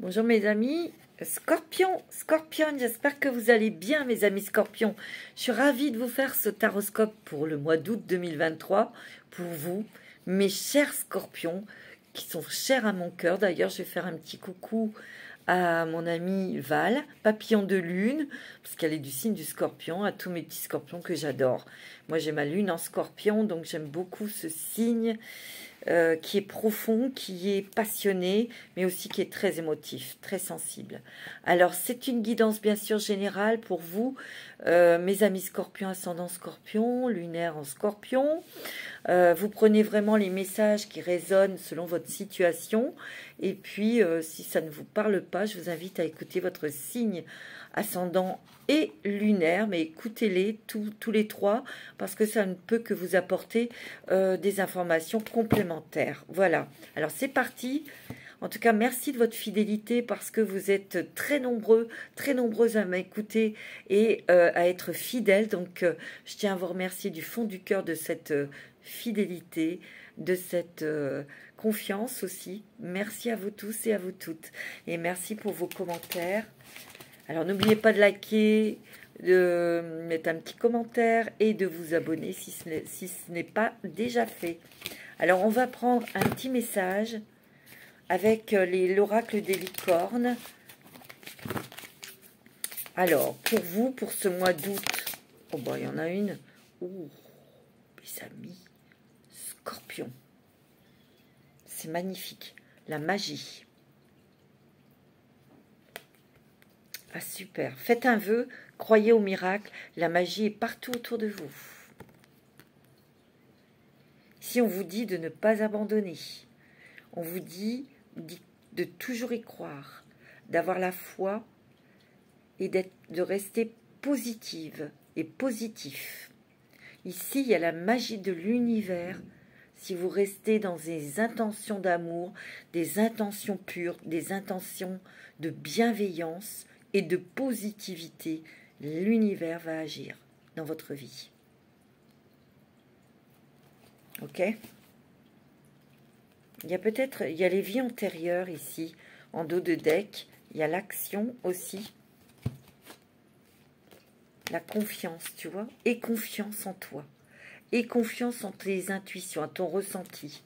Bonjour mes amis, Scorpion, j'espère que vous allez bien mes amis Scorpions. Je suis ravie de vous faire ce taroscope pour le mois d'août 2023, pour vous, mes chers Scorpions, qui sont chers à mon cœur. D'ailleurs, je vais faire un petit coucou à mon amie Val, papillon de lune, parce qu'elle est du signe du Scorpion, à tous mes petits Scorpions que j'adore. Moi j'ai ma lune en Scorpion, donc j'aime beaucoup ce signe. Qui est profond, qui est passionné, mais aussi qui est très émotif, très sensible. Alors, c'est une guidance bien sûr générale pour vous, mes amis Scorpions, ascendant Scorpion, lunaire en Scorpion. Vous prenez vraiment les messages qui résonnent selon votre situation. Et puis, si ça ne vous parle pas, je vous invite à écouter votre signe ascendant et lunaire, mais écoutez-les tous les trois, parce que ça ne peut que vous apporter des informations complémentaires. Voilà, alors c'est parti. En tout cas, merci de votre fidélité, parce que vous êtes très nombreuses à m'écouter et à être fidèles. Donc, je tiens à vous remercier du fond du cœur de cette fidélité, de cette confiance aussi. Merci à vous tous et à vous toutes. Et merci pour vos commentaires. Alors, n'oubliez pas de liker, de mettre un petit commentaire et de vous abonner si ce n'est pas déjà fait. Alors, on va prendre un petit message avec l'oracle des licornes. Alors, pour vous, pour ce mois d'août, oh bah, il y en a une. Oh, mes amis, Scorpion. C'est magnifique. La magie. Ah, super. Faites un vœu, croyez au miracle. La magie est partout autour de vous. Si on vous dit de ne pas abandonner, on vous dit de toujours y croire, d'avoir la foi et de rester positive et positif. Ici, il y a la magie de l'univers. Si vous restez dans des intentions d'amour, des intentions pures, des intentions de bienveillance et de positivité, l'univers va agir dans votre vie. Ok ? Il y a les vies antérieures ici, en dos de deck. Il y a l'action aussi. La confiance, tu vois, et confiance en toi. Et confiance en tes intuitions, en ton ressenti.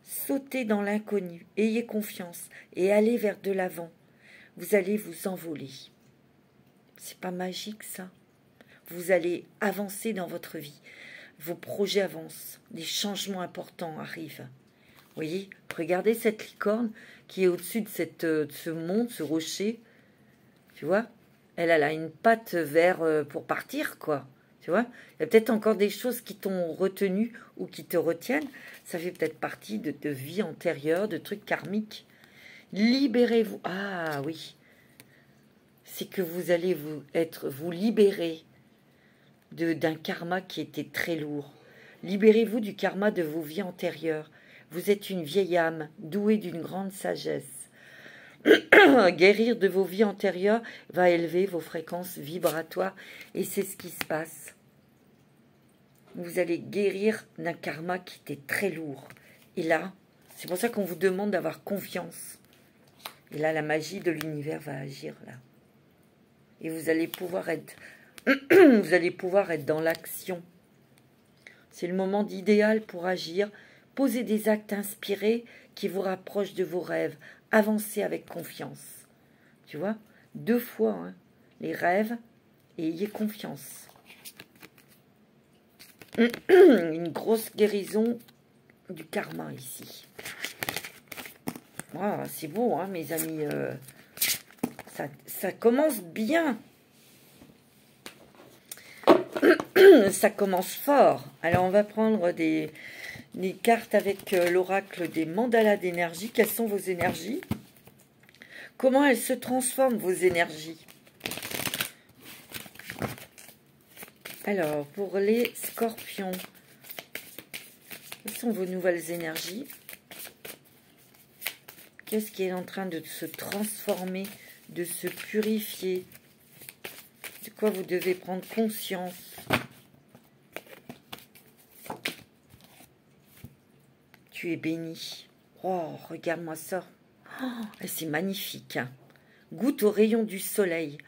Sautez dans l'inconnu, ayez confiance et allez vers de l'avant. Vous allez vous envoler. C'est pas magique ça? Vous allez avancer dans votre vie. Vos projets avancent. Des changements importants arrivent. Vous voyez, regardez cette licorne qui est au-dessus de ce mont, ce rocher. Tu vois? Elle a une patte vers pour partir, quoi. Tu vois? Il y a peut-être encore des choses qui t'ont retenu ou qui te retiennent. Ça fait peut-être partie de vie antérieure, de trucs karmiques. Libérez-vous. Ah oui. C'est que vous allez vous libérer d'un karma qui était très lourd. Libérez-vous du karma de vos vies antérieures. Vous êtes une vieille âme, douée d'une grande sagesse. Guérir de vos vies antérieures va élever vos fréquences vibratoires. Et c'est ce qui se passe. Vous allez guérir d'un karma qui était très lourd. Et là, c'est pour ça qu'on vous demande d'avoir confiance. Et là, la magie de l'univers va agir là. Et vous allez pouvoir être, vous allez pouvoir être dans l'action. C'est le moment idéal pour agir. Posez des actes inspirés qui vous rapprochent de vos rêves. Avancez avec confiance. Tu vois, 2 fois, hein, les rêves et ayez confiance. Une grosse guérison du karma ici. Ah, c'est beau, hein, mes amis. Ça commence bien. Ça commence fort. Alors, on va prendre des cartes avec l'oracle des mandalas d'énergie. Quelles sont vos énergies? Comment elles se transforment, vos énergies? Alors, pour les scorpions, quelles sont vos nouvelles énergies? Qu'est-ce qui est en train de se transformer, de se purifier? De quoi vous devez prendre conscience? Tu es béni. Oh, regarde-moi ça. Oh, et c'est magnifique. Hein. Goûte au rayon du soleil.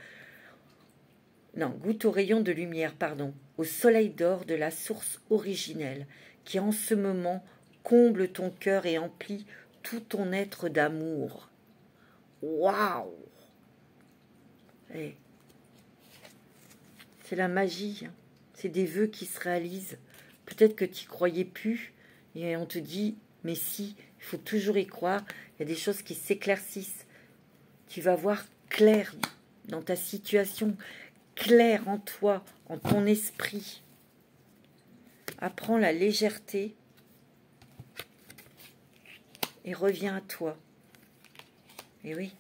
Non, goûte au rayon de lumière, pardon. Au soleil d'or de la source originelle, qui en ce moment comble ton cœur et emplit tout ton être d'amour. Waouh! C'est la magie. Hein. C'est des vœux qui se réalisent. Peut-être que tu n'y croyais plus. Et on te dit, mais si, il faut toujours y croire. Il y a des choses qui s'éclaircissent. Tu vas voir clair dans ta situation, clair en toi, en ton esprit. Apprends la légèreté et reviens à toi. Et oui.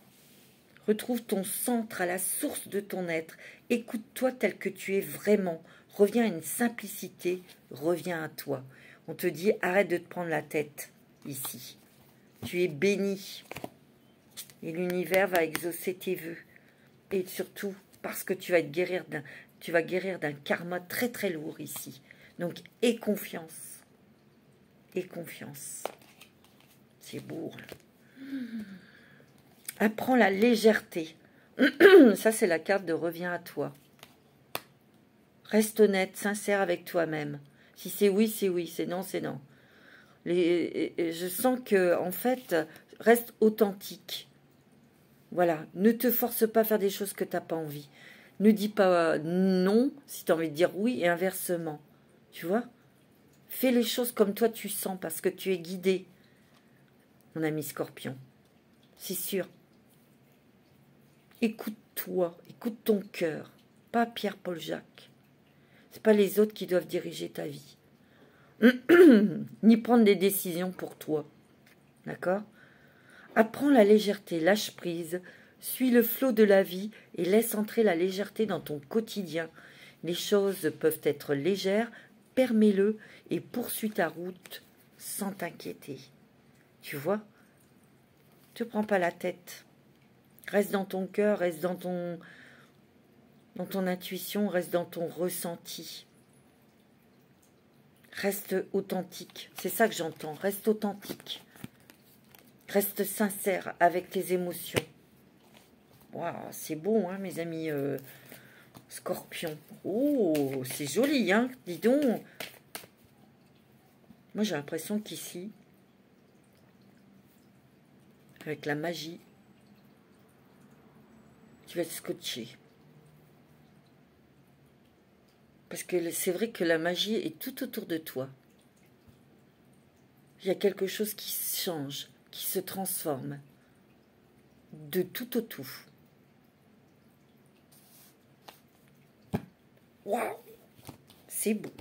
Retrouve ton centre à la source de ton être. Écoute-toi tel que tu es vraiment. Reviens à une simplicité. Reviens à toi. On te dit, arrête de te prendre la tête ici. Tu es béni. Et l'univers va exaucer tes vœux. Et surtout, parce que tu vas guérir d'un karma très très lourd ici. Donc, aie confiance. Aie confiance. C'est beau, là. Apprends la légèreté. Ça, c'est la carte de reviens à toi. Reste honnête, sincère avec toi-même. Si c'est oui, c'est oui. C'est non, c'est non. Je sens que, en fait, reste authentique. Voilà. Ne te force pas à faire des choses que tu n'as pas envie. Ne dis pas non si tu as envie de dire oui et inversement. Tu vois? Fais les choses comme toi tu sens parce que tu es guidé, mon ami Scorpion. C'est sûr. Écoute-toi, écoute ton cœur, pas Pierre-Paul Jacques. C'est pas les autres qui doivent diriger ta vie. Ni prendre des décisions pour toi. D'accord? Apprends la légèreté, lâche prise, suis le flot de la vie et laisse entrer la légèreté dans ton quotidien. Les choses peuvent être légères, permets-le et poursuis ta route sans t'inquiéter. Tu vois? Ne te prends pas la tête. Reste dans ton cœur, reste dans ton intuition, reste dans ton ressenti. Reste authentique. C'est ça que j'entends. Reste authentique. Reste sincère avec tes émotions. Waouh, c'est beau, hein, mes amis Scorpion. Oh, c'est joli, hein, dis donc. Moi, j'ai l'impression qu'ici, avec la magie, tu vas être scotché. Parce que c'est vrai que la magie est tout autour de toi. Il y a quelque chose qui change, qui se transforme. De tout au tout. Waouh, c'est beau.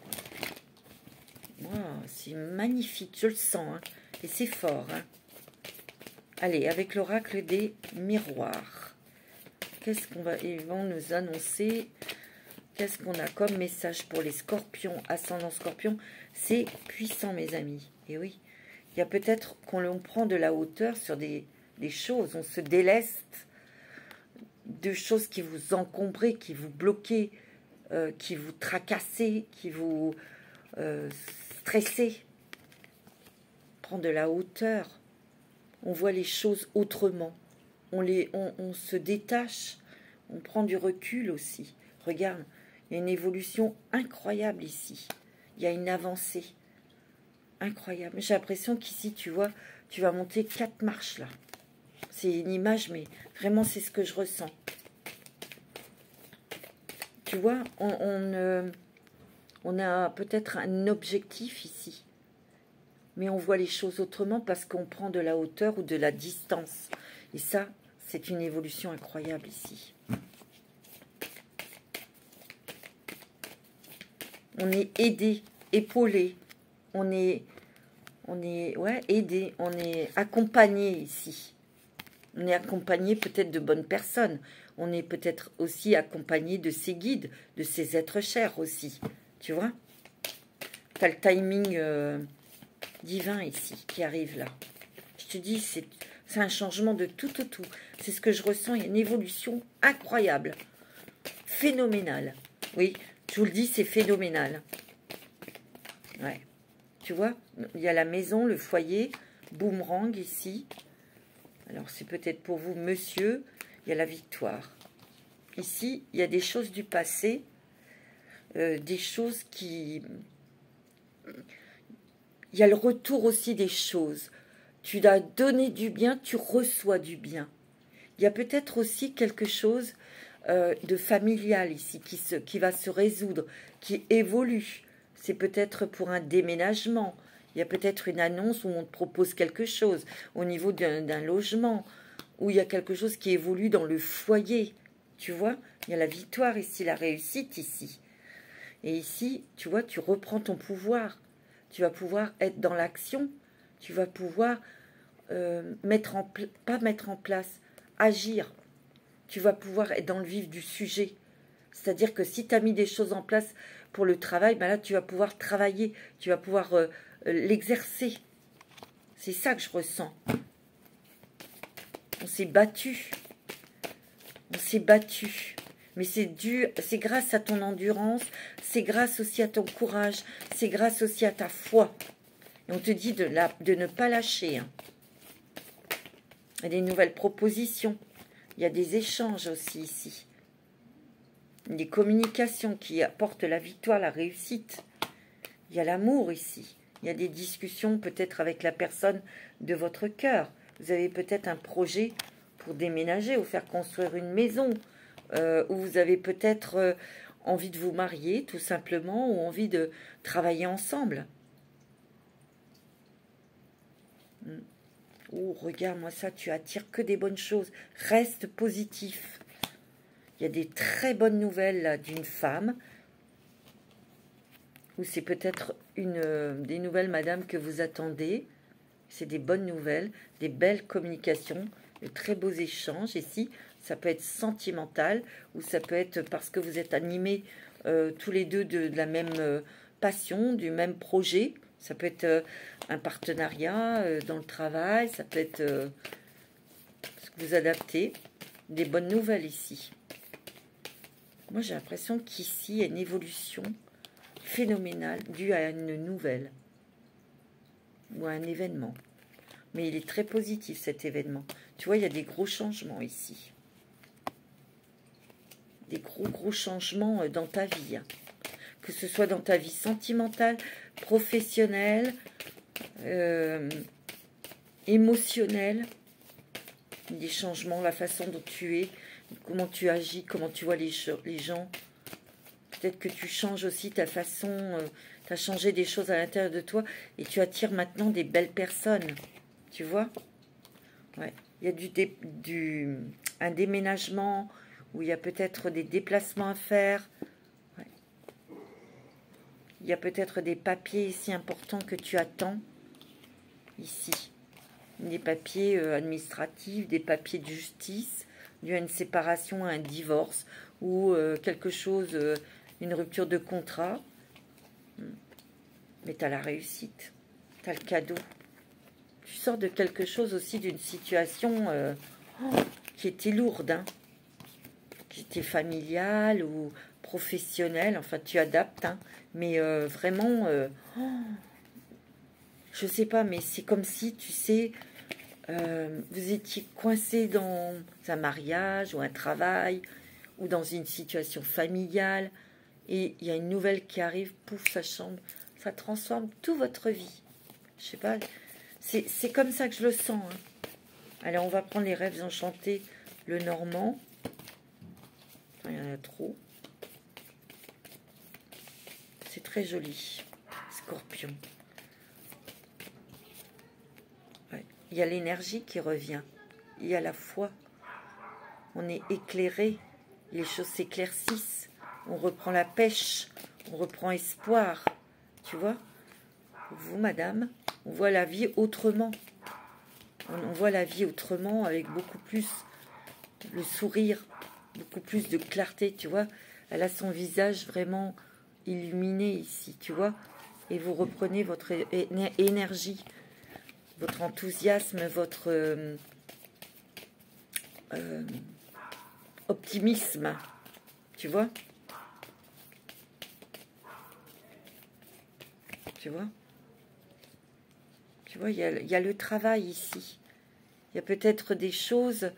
Wow, c'est magnifique, je le sens. Hein. Et c'est fort. Hein. Allez, avec l'oracle des miroirs. Qu'est-ce qu'on va... Ils vont nous annoncer... Qu'est-ce qu'on a comme message pour les scorpions, ascendant scorpion? C'est puissant, mes amis. Et oui, il y a peut-être qu'on prend de la hauteur sur des choses. On se déleste de choses qui vous encombraient, qui vous bloquaient, qui vous tracassaient, qui vous stressaient. Prend de la hauteur. On voit les choses autrement. On se détache. On prend du recul aussi. Regarde. Il y a une évolution incroyable ici. Il y a une avancée incroyable. J'ai l'impression qu'ici, tu vois, tu vas monter 4 marches là. C'est une image, mais vraiment, c'est ce que je ressens. Tu vois, on a peut-être un objectif ici. Mais on voit les choses autrement parce qu'on prend de la hauteur ou de la distance. Et ça, c'est une évolution incroyable ici. On est aidé, épaulé, on est aidé, on est accompagné ici. On est accompagné peut-être de bonnes personnes. On est peut-être aussi accompagné de ses guides, de ses êtres chers aussi. Tu vois? Tu as le timing divin ici qui arrive là. Je te dis, c'est un changement de tout au tout. C'est ce que je ressens. Il y a une évolution incroyable, phénoménale. Oui. Je vous le dis, c'est phénoménal. Ouais. Tu vois, il y a la maison, le foyer, boomerang ici. Alors, c'est peut-être pour vous, monsieur, il y a la victoire. Ici, il y a des choses du passé, des choses qui... Il y a le retour aussi des choses. Tu as donné du bien, tu reçois du bien. Il y a peut-être aussi quelque chose de familial ici qui va se résoudre, qui évolue. C'est peut-être pour un déménagement. Il y a peut-être une annonce où on te propose quelque chose au niveau d'un logement, où il y a quelque chose qui évolue dans le foyer. Tu vois, il y a la victoire ici, la réussite ici. Et ici, tu vois, tu reprends ton pouvoir. Tu vas pouvoir être dans l'action. Tu vas pouvoir pas mettre en place, agir. Tu vas pouvoir être dans le vif du sujet. C'est-à-dire que si tu as mis des choses en place pour le travail, ben là, tu vas pouvoir travailler. Tu vas pouvoir l'exercer. C'est ça que je ressens. On s'est battu. On s'est battu. Mais c'est grâce à ton endurance, c'est grâce aussi à ton courage, c'est grâce aussi à ta foi. Et on te dit de ne pas lâcher. Hein. Il y a des nouvelles propositions. Il y a des échanges aussi ici. Des communications qui apportent la victoire, la réussite. Il y a l'amour ici. Il y a des discussions peut-être avec la personne de votre cœur. Vous avez peut-être un projet pour déménager ou faire construire une maison. Ou vous avez peut-être envie de vous marier tout simplement ou envie de travailler ensemble. Oh, regarde-moi ça, tu attires que des bonnes choses. Reste positif. Il y a des très bonnes nouvelles d'une femme. Ou c'est peut-être des nouvelles, madame, que vous attendez. C'est des bonnes nouvelles, des belles communications, de très beaux échanges. Ici, ça peut être sentimental ou ça peut être parce que vous êtes animés tous les deux de la même passion, du même projet. Ça peut être un partenariat dans le travail, ça peut être ce que vous adaptez. Des bonnes nouvelles ici. Moi, j'ai l'impression qu'ici, il y a une évolution phénoménale due à une nouvelle ou à un événement. Mais il est très positif, cet événement. Tu vois, il y a des gros changements ici. Des gros changements dans ta vie. Hein. Que ce soit dans ta vie sentimentale, professionnelle, émotionnelle. Des changements, la façon dont tu es, comment tu agis, comment tu vois les gens. Peut-être que tu changes aussi ta façon, tu as changé des choses à l'intérieur de toi et tu attires maintenant des belles personnes. Tu vois? Ouais. Il y a un déménagement où il y a peut-être des déplacements à faire. Ouais. Il y a peut-être des papiers ici importants que tu attends. Ici. Des papiers administratifs, des papiers de justice, dû à une séparation, à un divorce ou quelque chose, une rupture de contrat. Mais tu as la réussite, tu as le cadeau. Tu sors de quelque chose aussi, d'une situation qui était lourde, hein, qui était familiale ou professionnelle. Enfin, tu adaptes, hein, mais vraiment, je sais pas, mais c'est comme si, tu sais, vous étiez coincé dans un mariage ou un travail ou dans une situation familiale et il y a une nouvelle qui arrive, pouf, ça transforme toute votre vie. Je sais pas, c'est comme ça que je le sens. Hein. Allez, on va prendre les rêves enchantés, le normand. Enfin, il y en a trop. C'est très joli. Scorpion. Ouais. Il y a l'énergie qui revient. Il y a la foi. On est éclairé. Les choses s'éclaircissent. On reprend la pêche. On reprend espoir. Tu vois? Vous, madame, on voit la vie autrement. On voit la vie autrement avec beaucoup plus le sourire, beaucoup plus de clarté, tu vois. Elle a son visage vraiment illuminé ici, tu vois. Et vous reprenez votre énergie, votre enthousiasme, votre optimisme, tu vois. Tu vois. Tu vois, il y a le travail ici. Il y a peut-être des choses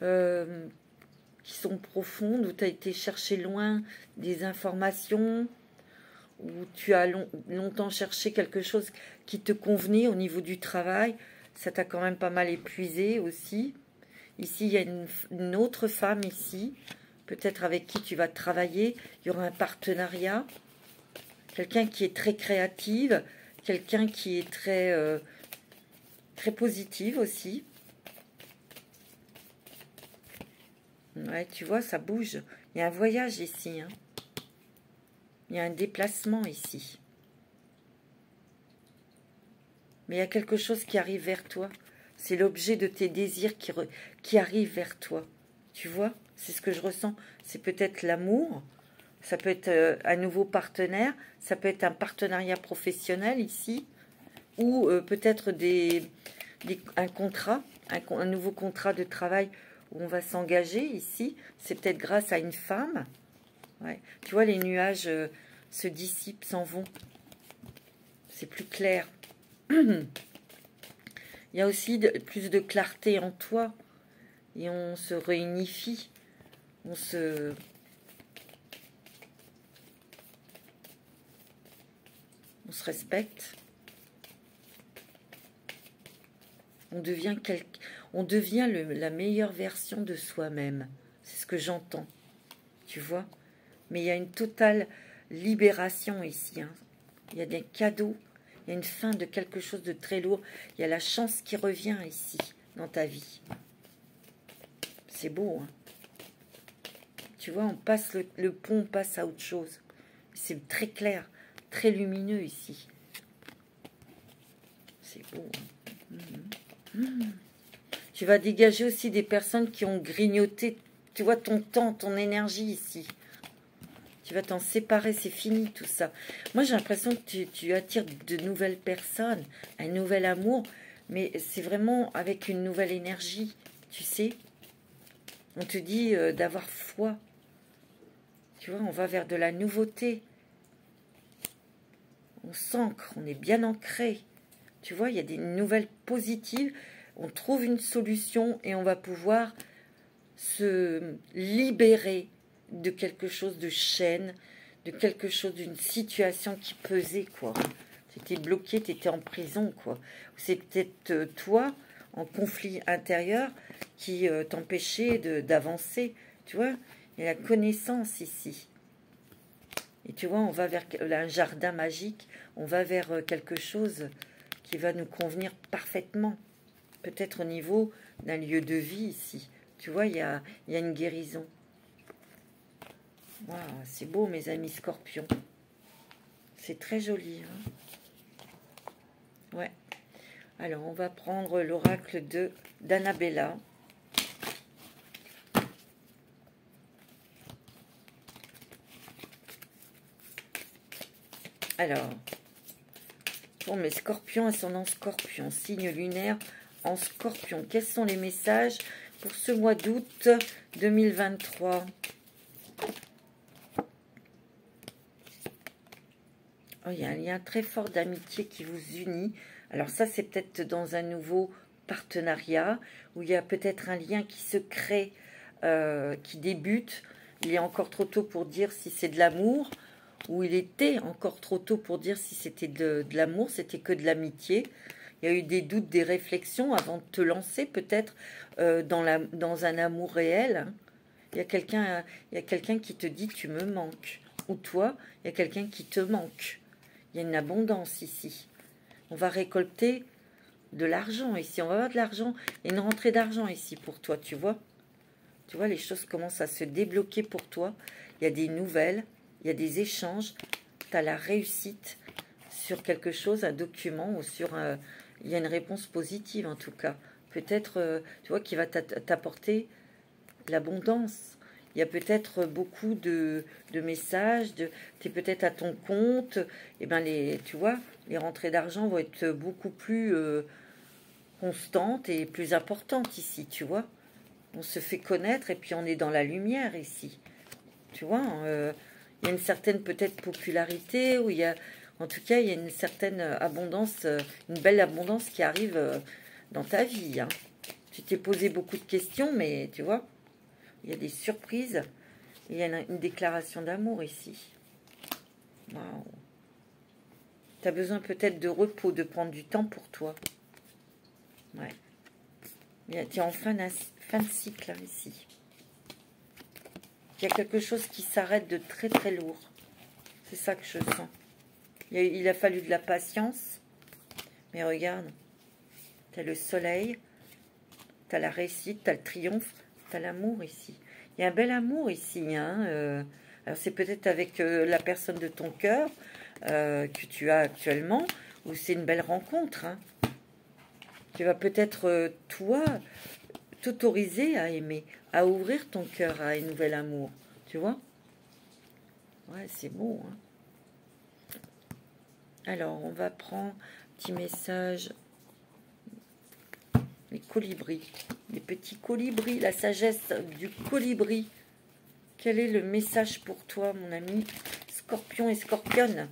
qui sont profondes, où tu as été chercher loin des informations, où tu as longtemps cherché quelque chose qui te convenait au niveau du travail. Ça t'a quand même pas mal épuisé aussi. Ici, il y a une autre femme ici, peut-être avec qui tu vas travailler. Il y aura un partenariat. Quelqu'un qui est très créative, quelqu'un qui est très positive aussi. Ouais, tu vois, ça bouge. Il y a un voyage ici. Hein. Il y a un déplacement ici. Mais il y a quelque chose qui arrive vers toi. C'est l'objet de tes désirs qui arrive vers toi. Tu vois, c'est ce que je ressens. C'est peut-être l'amour. Ça peut être un nouveau partenaire. Ça peut être un partenariat professionnel ici. Ou peut-être un contrat, un nouveau contrat de travail où on va s'engager ici. C'est peut-être grâce à une femme. Ouais. Tu vois, les nuages se dissipent, s'en vont. C'est plus clair. Il y a aussi plus de clarté en toi. Et on se réunifie. On se respecte. On devient la meilleure version de soi-même. C'est ce que j'entends. Tu vois? Mais il y a une totale libération ici. Hein. Il y a des cadeaux. Il y a une fin de quelque chose de très lourd. Il y a la chance qui revient ici, dans ta vie. C'est beau. Hein. Tu vois, on passe le pont, on passe à autre chose. C'est très clair, très lumineux ici. C'est beau. Hein. Tu vas dégager aussi des personnes qui ont grignoté, tu vois, ton temps, ton énergie ici. Tu vas t'en séparer, c'est fini tout ça. Moi, j'ai l'impression que tu attires de nouvelles personnes, un nouvel amour, mais c'est vraiment avec une nouvelle énergie, tu sais. On te dit d'avoir foi. Tu vois, on va vers de la nouveauté. On s'ancre, on est bien ancré. Tu vois, il y a des nouvelles positives. On trouve une solution et on va pouvoir se libérer de quelque chose de chaîne, de quelque chose, d'une situation qui pesait, quoi. Tu étais bloqué, tu étais en prison, quoi. C'est peut-être toi, en conflit intérieur, qui t'empêchait d'avancer. Tu vois, il y a la connaissance ici. Et tu vois, on va vers un jardin magique, on va vers quelque chose qui va nous convenir parfaitement. Peut-être au niveau d'un lieu de vie ici. Tu vois, il y a une guérison. Wow, c'est beau, mes amis scorpions. C'est très joli. Hein, ouais. Alors, on va prendre l'oracle d'Annabella. Alors, pour mes scorpions, ascendant scorpion, signe lunaire en scorpion. Quels sont les messages pour ce mois d'août 2023 ? Oh, il y a un lien très fort d'amitié qui vous unit. Alors ça, c'est peut-être dans un nouveau partenariat où il y a peut-être un lien qui se crée, qui débute. Il est encore trop tôt pour dire si c'est de l'amour, ou il était encore trop tôt pour dire si c'était de l'amour, c'était que de l'amitié. Il y a eu des doutes, des réflexions avant de te lancer peut-être dans un amour réel. Hein. Il y a quelqu'un qui te dit tu me manques. Ou toi, il y a quelqu'un qui te manque. Il y a une abondance ici. On va récolter de l'argent ici. On va avoir de l'argent. Il y a une rentrée d'argent ici pour toi, tu vois. Tu vois, les choses commencent à se débloquer pour toi. Il y a des nouvelles, il y a des échanges. Tu as la réussite sur quelque chose, un document ou sur un... Il y a une réponse positive en tout cas. Peut-être, tu vois, qui va t'apporter l'abondance. Il y a peut-être beaucoup de messages, tu es peut-être à ton compte. Et ben tu vois, les rentrées d'argent vont être beaucoup plus constantes et plus importantes ici, tu vois. On se fait connaître et puis on est dans la lumière ici. Tu vois, il y a une certaine peut-être popularité, en tout cas, il y a une certaine abondance, une belle abondance qui arrive dans ta vie. Hein. Tu t'es posé beaucoup de questions, mais tu vois, il y a des surprises. Il y a une déclaration d'amour ici. Waouh. Tu as besoin peut-être de repos, de prendre du temps pour toi. Ouais. Tu es en fin de cycle, hein, ici. Il y a quelque chose qui s'arrête de très très lourd. C'est ça que je sens. Il a fallu de la patience. Mais regarde, tu as le soleil, tu as la réussite, tu as le triomphe, tu as l'amour ici. Il y a un bel amour ici. Hein, alors c'est peut-être avec la personne de ton cœur que tu as actuellement, ou c'est une belle rencontre. Hein. Tu vas peut-être, toi, t'autoriser à aimer, à ouvrir ton cœur à un nouvel amour. Tu vois? Ouais, c'est beau. Hein. Alors, on va prendre un petit message. Les colibris, les petits colibris, la sagesse du colibri. Quel est le message pour toi, mon ami Scorpion et Scorpionne,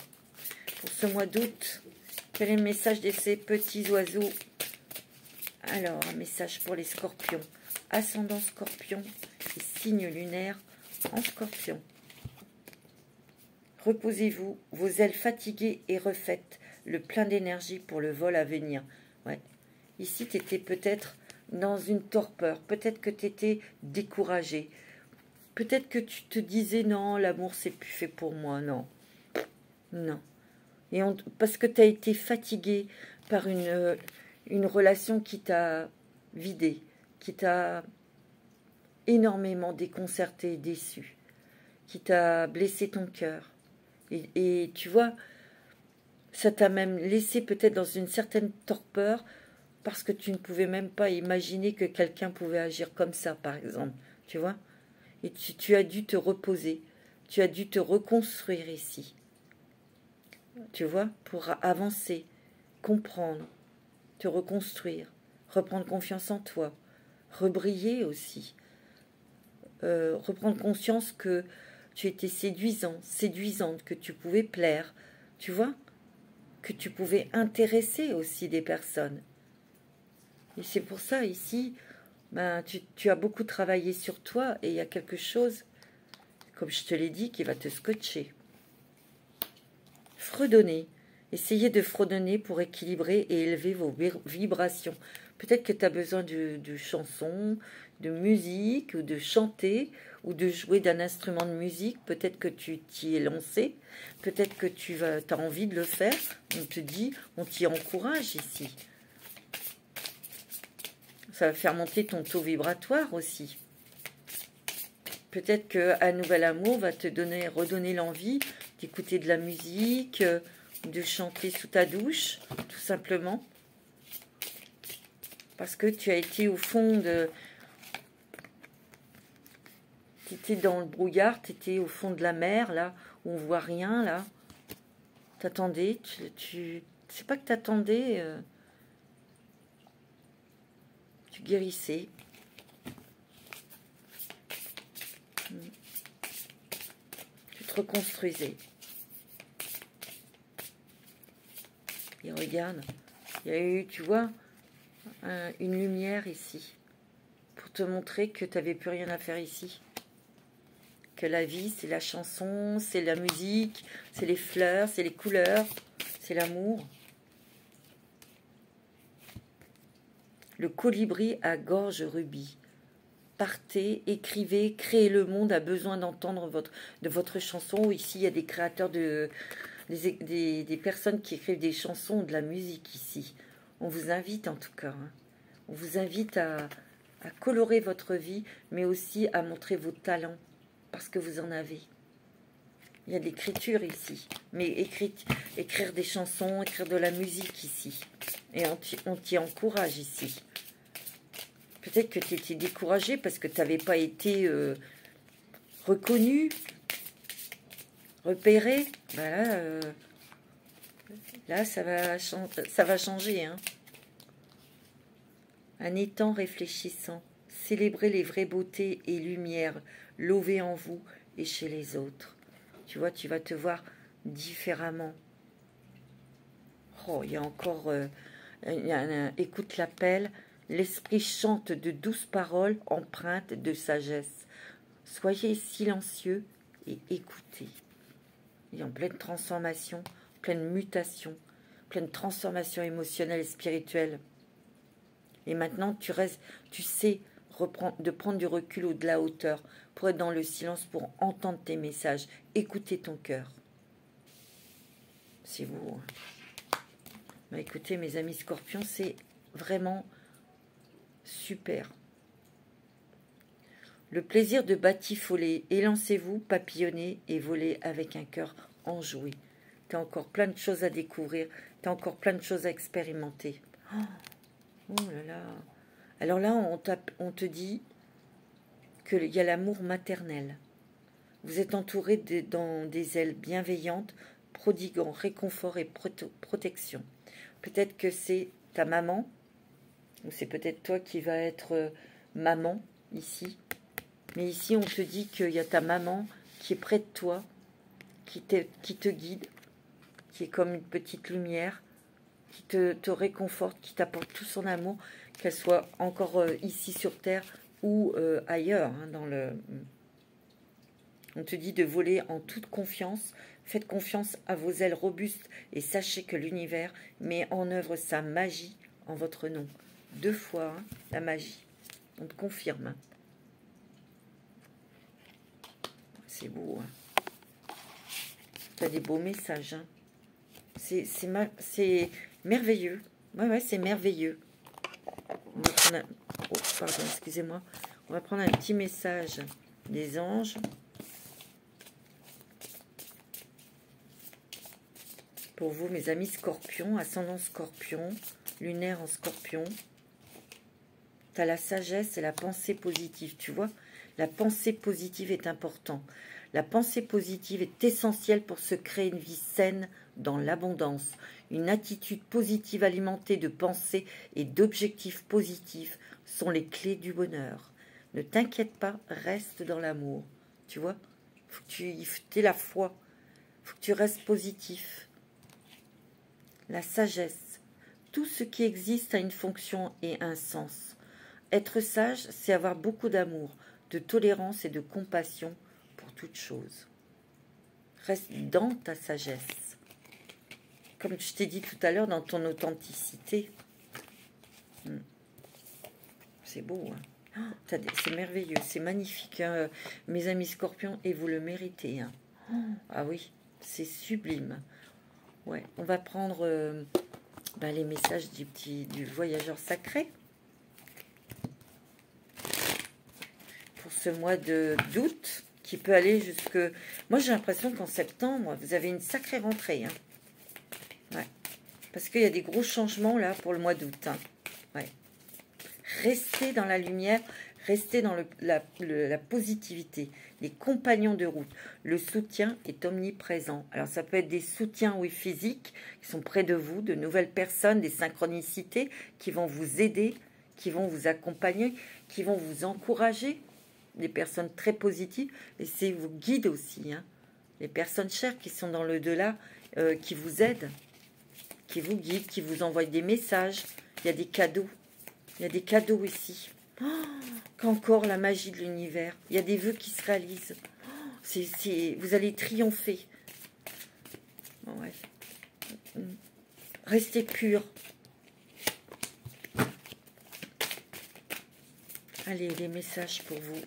pour ce mois d'août? Quel est le message de ces petits oiseaux? Alors, un message pour les scorpions. Ascendant scorpion et signe lunaire en scorpion. Reposez-vous, vos ailes fatiguées et refaites, le plein d'énergie pour le vol à venir. Ouais. Ici, tu étais peut-être dans une torpeur, peut-être que tu étais découragé, peut-être que tu te disais non, l'amour c'est plus fait pour moi, non. Non. Et parce que tu as été fatigué par une relation qui t'a vidé, qui t'a énormément déconcerté et déçu, qui t'a blessé ton cœur. Et tu vois, ça t'a même laissé peut-être dans une certaine torpeur parce que tu ne pouvais même pas imaginer que quelqu'un pouvait agir comme ça, par exemple. Tu vois? Et tu as dû te reposer, tu as dû te reconstruire ici. Tu vois? Pour avancer, comprendre, te reconstruire, reprendre confiance en toi, rebriller aussi. Reprendre conscience que tu étais séduisant, séduisante, que tu pouvais plaire, tu vois, que tu pouvais intéresser aussi des personnes. Et c'est pour ça, ici, ben, tu as beaucoup travaillé sur toi et il y a quelque chose, comme je te l'ai dit, qui va te scotcher. Fredonner. Essayez de fredonner pour équilibrer et élever vos vibrations. Peut-être que tu as besoin de chansons, de musique, ou de chanter, ou de jouer d'un instrument de musique. Peut-être que tu t'y es lancé. Peut-être que tu as envie de le faire. On te dit, on t'y encourage ici. Ça va faire monter ton taux vibratoire aussi. Peut-être qu'un nouvel amour va te redonner l'envie d'écouter de la musique, de chanter sous ta douche, tout simplement. Parce que tu as été au fond de... Tu étais dans le brouillard, tu étais au fond de la mer, là, où on voit rien, là. T'attendais, c'est pas que t'attendais, tu guérissais. Tu te reconstruisais. Et regarde, il y a eu, tu vois, une lumière ici, pour te montrer que tu n'avais plus rien à faire ici. Que la vie, c'est la chanson, c'est la musique, c'est les fleurs, c'est les couleurs, c'est l'amour. Le colibri à gorge rubis. Partez, écrivez, créez le monde a besoin d'entendre votre chanson. Ici, il y a des créateurs, des personnes qui écrivent des chansons ou de la musique ici. On vous invite en tout cas. Hein. On vous invite à colorer votre vie, mais aussi à montrer vos talents, parce que vous en avez. Il y a de l'écriture ici, mais écrire des chansons, écrire de la musique ici. Et on t'y encourage ici. Peut-être que tu étais découragé parce que tu n'avais pas été reconnu, repéré. Ben là, ça va changer. Hein. Un étang réfléchissant, célébrez les vraies beautés et lumières, lovées en vous et chez les autres. Tu vois, tu vas te voir différemment. Oh, il y a encore Écoute l'appel. L'esprit chante de douces paroles empreintes de sagesse. Soyez silencieux et écoutez. Il est en pleine transformation, pleine mutation, pleine transformation émotionnelle et spirituelle. Et maintenant, tu sais de prendre du recul ou de la hauteur pour être dans le silence, pour entendre tes messages, écouter ton cœur. C'est vous. Bah, écoutez, mes amis scorpions, c'est vraiment super. Le plaisir de batifoler, élancez-vous, papillonnez et volez avec un cœur enjoué. Tu as encore plein de choses à découvrir, tu as encore plein de choses à expérimenter. Oh là là. Alors là, on te dit qu'il y a l'amour maternel. Vous êtes entouré dans des ailes bienveillantes, prodiguant réconfort et protection. Peut-être que c'est ta maman, ou c'est peut-être toi qui vas être maman ici. Mais ici, on te dit qu'il y a ta maman qui est près de toi, qui te guide, qui est comme une petite lumière, qui te réconforte, qui t'apporte tout son amour, qu'elle soit encore ici sur Terre ou ailleurs. On te dit de voler en toute confiance. Faites confiance à vos ailes robustes et sachez que l'univers met en œuvre sa magie en votre nom. 2 fois, la magie. On te confirme. C'est beau. Tu as des beaux messages. C'est merveilleux. Ouais, c'est merveilleux. On va prendre oh, pardon, excusez-moi. On va prendre un petit message des anges. Pour vous, mes amis scorpions, ascendant scorpion, lunaire en scorpion. Tu as la sagesse et la pensée positive. Tu vois, la pensée positive est importante. La pensée positive est essentielle pour se créer une vie saine dans l'abondance. Une attitude positive alimentée de pensées et d'objectifs positifs sont les clés du bonheur. Ne t'inquiète pas, reste dans l'amour. Tu vois, faut que tu aies la foi. Faut que tu restes positif. La sagesse. Tout ce qui existe a une fonction et un sens. Être sage, c'est avoir beaucoup d'amour, de tolérance et de compassion pour toute chose. Reste dans ta sagesse. Comme je t'ai dit tout à l'heure, dans ton authenticité. C'est beau, hein? C'est merveilleux, c'est magnifique, hein, mes amis scorpions, et vous le méritez. Hein. Ah oui, c'est sublime. Ouais, on va prendre les messages du voyageur sacré. Pour ce mois d'août, qui peut aller jusque... Moi, j'ai l'impression qu'en septembre, vous avez une sacrée rentrée. Hein. Ouais. Parce qu'il y a des gros changements, là, pour le mois d'août. Hein. Ouais. Restez dans la lumière, restez dans la positivité. Les compagnons de route. Le soutien est omniprésent. Alors, ça peut être des soutiens, oui, physiques, qui sont près de vous, de nouvelles personnes, des synchronicités qui vont vous aider, qui vont vous accompagner, qui vont vous encourager. Des personnes très positives, et c'est vos guides aussi, hein. Les personnes chères qui sont dans le delà, qui vous aident, qui vous guident, qui vous envoient des messages. Il y a des cadeaux. Il y a des cadeaux ici. Oh, qu'encore la magie de l'univers. Il y a des vœux qui se réalisent. Oh, vous allez triompher. Bon, ouais. Restez purs. Allez, les messages pour vous.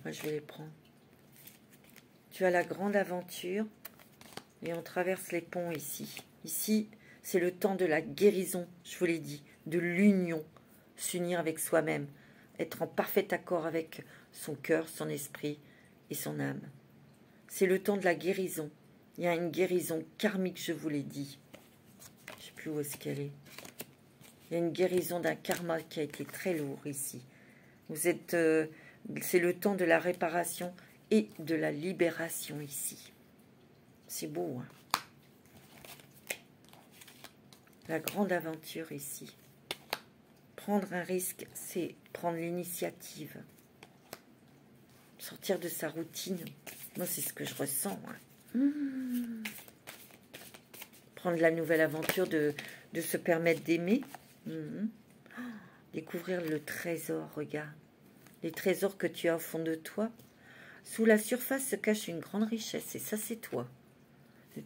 Moi, je vais les prendre. Tu as la grande aventure et on traverse les ponts ici. Ici, c'est le temps de la guérison, je vous l'ai dit, de l'union, s'unir avec soi-même, être en parfait accord avec son cœur, son esprit et son âme. C'est le temps de la guérison. Il y a une guérison karmique, je vous l'ai dit. Je ne sais plus où est-ce qu'elle est. Il y a une guérison d'un karma qui a été très lourd ici. Vous êtes... c'est le temps de la réparation et de la libération ici. C'est beau, hein? La grande aventure ici. Prendre un risque, c'est prendre l'initiative. Sortir de sa routine. Moi, c'est ce que je ressens. Hein. Prendre la nouvelle aventure de de se permettre d'aimer. Découvrir le trésor, regarde. Les trésors que tu as au fond de toi. Sous la surface se cache une grande richesse, et ça, c'est toi.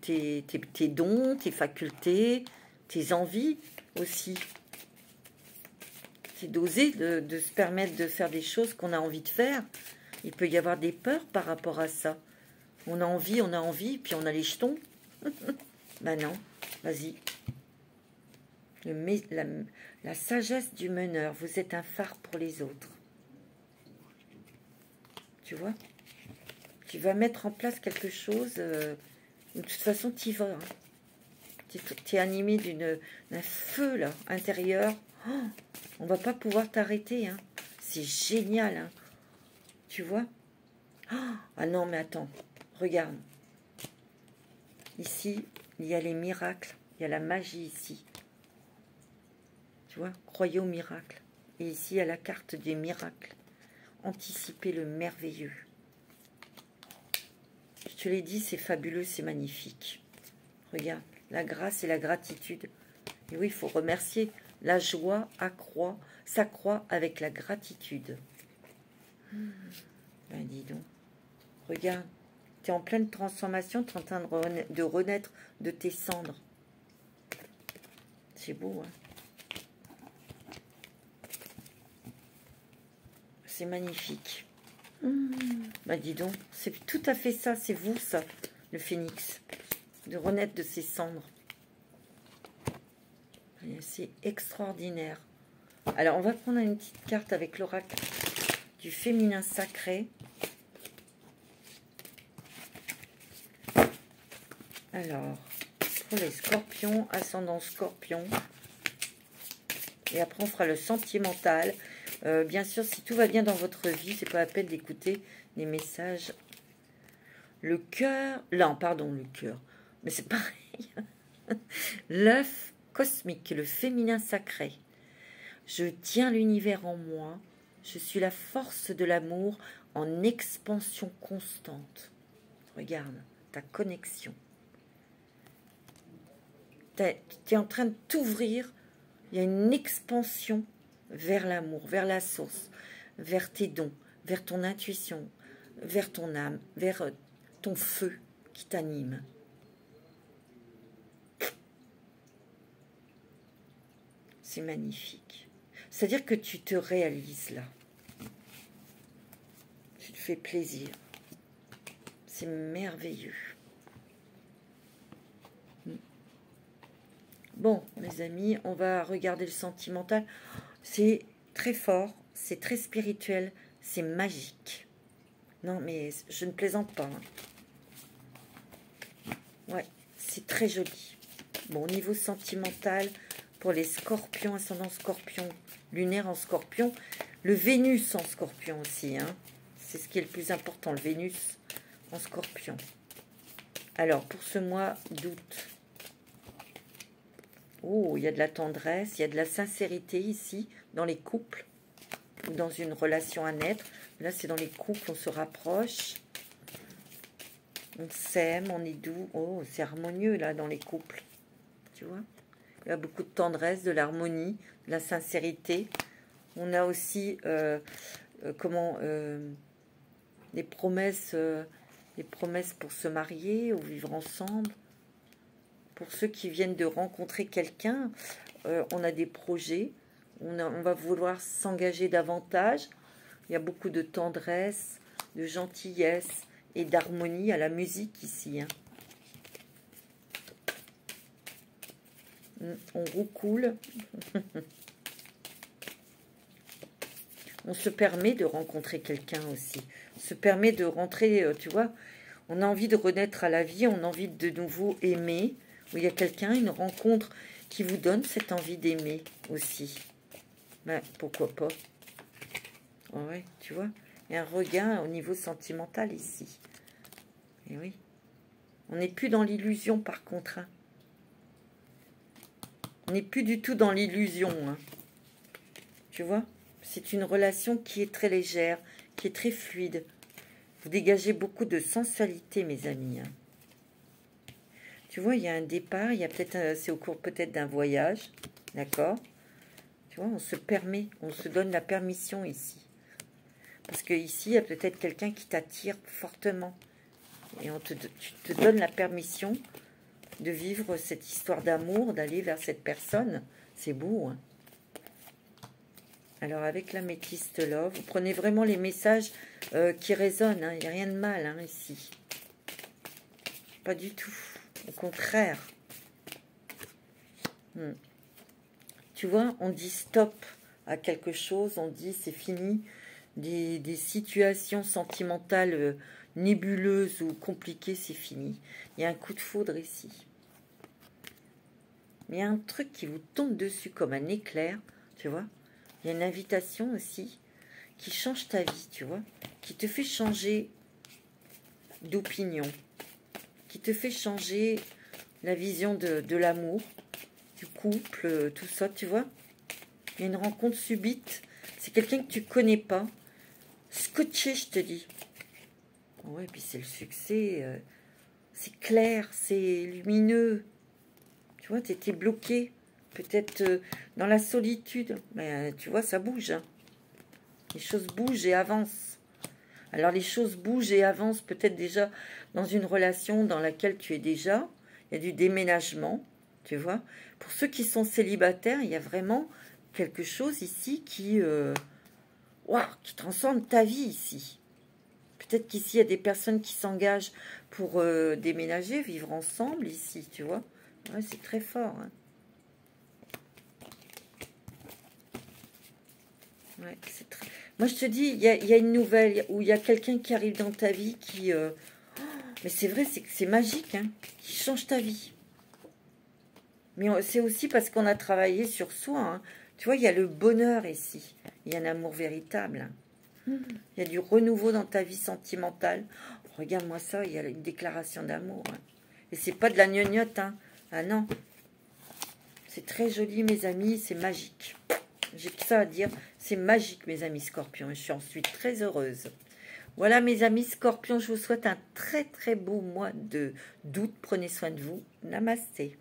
Tes dons, tes facultés, tes envies aussi. C'est d'oser, de se permettre de faire des choses qu'on a envie de faire. Il peut y avoir des peurs par rapport à ça. On a envie, puis on a les jetons. Ben non, vas-y. La sagesse du meneur, vous êtes un phare pour les autres. Tu vois? Tu vas mettre en place quelque chose, de toute façon, tu y vas. Hein. Tu es animé d'un feu là, intérieur. Oh, on va pas pouvoir t'arrêter. Hein. C'est génial. Hein. Tu vois? Oh, ah non, mais attends. Regarde. Ici, il y a les miracles. Il y a la magie ici. Tu vois? Croyez aux miracles. Et ici, il y a la carte des miracles. Anticiper le merveilleux. Je te l'ai dit, c'est fabuleux, c'est magnifique. Regarde, la grâce et la gratitude. Et oui, il faut remercier. La joie s'accroît avec la gratitude. Ben dis donc. Regarde, tu es en pleine transformation, tu es en train de renaître de tes cendres. C'est beau, hein? C'est magnifique. Ben dis donc, c'est tout à fait ça, c'est vous ça, le phénix. De renaître de ses cendres. C'est extraordinaire. Alors, on va prendre une petite carte avec l'oracle du féminin sacré. Alors, pour les scorpions, ascendant scorpion. Et après, on fera le sentimental. Bien sûr, si tout va bien dans votre vie, c'est pas la peine d'écouter les messages. Le cœur... Non, pardon, le cœur. Mais c'est pareil. L'œuf cosmique, le féminin sacré. Je tiens l'univers en moi. Je suis la force de l'amour en expansion constante. Regarde, ta connexion. Tu es en train de t'ouvrir. Il y a une expansion vers l'amour, vers la source, vers tes dons, vers ton intuition, vers ton âme, vers ton feu qui t'anime. C'est magnifique. C'est-à-dire que tu te réalises là. Tu te fais plaisir. C'est merveilleux. Bon, mes amis, on va regarder le sentimental. C'est très fort, c'est très spirituel, c'est magique. Non, mais je ne plaisante pas. Hein. Ouais, c'est très joli. Bon, au niveau sentimental, pour les scorpions, ascendant scorpion, lunaire en scorpion, le Vénus en scorpion aussi. Hein. C'est ce qui est le plus important, le Vénus en scorpion. Alors, pour ce mois d'août, oh, il y a de la tendresse, il y a de la sincérité ici, dans les couples, ou dans une relation à naître. Là, c'est dans les couples, on se rapproche, on s'aime, on est doux. Oh, c'est harmonieux, là, dans les couples. Tu vois? Il y a beaucoup de tendresse, de l'harmonie, de la sincérité. On a aussi, les promesses pour se marier ou vivre ensemble. Pour ceux qui viennent de rencontrer quelqu'un, on a des projets, on va vouloir s'engager davantage. Il y a beaucoup de tendresse, de gentillesse et d'harmonie à la musique ici. Hein. On roucoule. On se permet de rencontrer quelqu'un aussi. On se permet de rentrer, tu vois, on a envie de renaître à la vie, on a envie de nouveau aimer. Où il y a quelqu'un, une rencontre qui vous donne cette envie d'aimer aussi. Ben, pourquoi pas? Ouais, tu vois, il y a un regain au niveau sentimental ici. Et oui, on n'est plus dans l'illusion par contre. Hein. On n'est plus du tout dans l'illusion. Hein. Tu vois, c'est une relation qui est très légère, qui est très fluide. Vous dégagez beaucoup de sensualité, mes amis. Hein. Tu vois, il y a un départ, il y a peut-être, c'est au cours peut-être d'un voyage, d'accord? Tu vois, on se permet, on se donne la permission ici. Parce que ici, il y a peut-être quelqu'un qui t'attire fortement. Et tu te donnes la permission de vivre cette histoire d'amour, d'aller vers cette personne. C'est beau, hein? Alors, avec l'améthyste love, vous prenez vraiment les messages qui résonnent. Hein. Il n'y a rien de mal, hein, ici. Pas du tout. Au contraire. Tu vois, on dit stop à quelque chose. On dit c'est fini. Des situations sentimentales nébuleuses ou compliquées, c'est fini. Il y a un coup de foudre ici. Mais il y a un truc qui vous tombe dessus comme un éclair, tu vois. Il y a une invitation aussi qui change ta vie, tu vois. Qui te fait changer d'opinion. Qui te fait changer la vision de l'amour, du couple, tout ça, tu vois. Il y a une rencontre subite. C'est quelqu'un que tu connais pas. Scotché, je te dis. Ouais, puis c'est le succès. C'est clair, c'est lumineux. Tu vois, tu étais bloqué. Peut-être dans la solitude. Mais tu vois, ça bouge. Hein. Les choses bougent et avancent. Alors, les choses bougent et avancent peut-être déjà dans une relation dans laquelle tu es déjà. Il y a du déménagement, tu vois. Pour ceux qui sont célibataires, il y a vraiment quelque chose ici qui transforme ta vie ici. Peut-être qu'ici, il y a des personnes qui s'engagent pour déménager, vivre ensemble ici, tu vois. Ouais, c'est très fort. Hein. Ouais, c'est très... Moi, je te dis, il y a une nouvelle où il y a quelqu'un qui arrive dans ta vie qui... mais c'est vrai, c'est magique, hein, qui change ta vie. Mais c'est aussi parce qu'on a travaillé sur soi. Hein. Tu vois, il y a le bonheur ici. Il y a un amour véritable. Hein. Il y a du renouveau dans ta vie sentimentale. Oh, regarde-moi ça, il y a une déclaration d'amour. Hein. Et c'est pas de la gnognotte. Hein. Ah non. C'est très joli, mes amis. C'est magique. J'ai que ça à dire. C'est magique, mes amis Scorpions. Et je suis ensuite très heureuse. Voilà, mes amis Scorpions. Je vous souhaite un très, très beau mois d'août. Prenez soin de vous. Namasté.